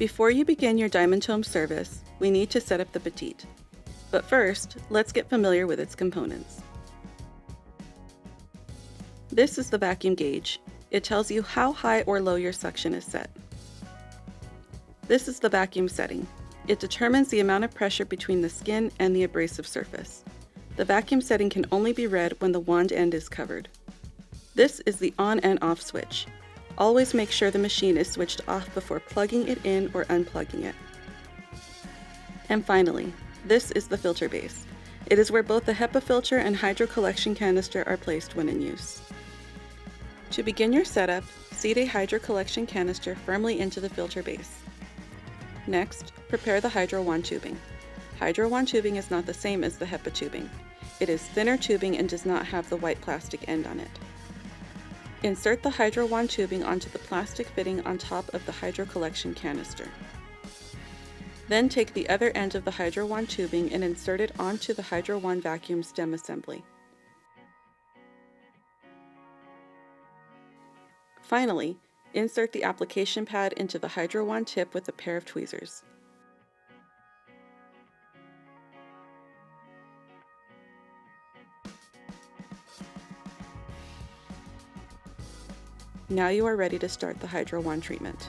Before you begin your DiamondTome service, we need to set up the Petite. But first, let's get familiar with its components. This is the vacuum gauge. It tells you how high or low your suction is set. This is the vacuum setting. It determines the amount of pressure between the skin and the abrasive surface. The vacuum setting can only be read when the wand end is covered. This is the on and off switch. Always make sure the machine is switched off before plugging it in or unplugging it. And finally, this is the filter base. It is where both the HEPA filter and hydro collection canister are placed when in use. To begin your setup, seat a hydro collection canister firmly into the filter base. Next, prepare the HydroWand tubing. HydroWand tubing is not the same as the HEPA tubing. It is thinner tubing and does not have the white plastic end on it. Insert the HydroWand tubing onto the plastic fitting on top of the hydro collection canister. Then take the other end of the HydroWand tubing and insert it onto the HydroWand vacuum stem assembly. Finally, insert the application pad into the HydroWand tip with a pair of tweezers. Now you are ready to start the HydroWand treatment.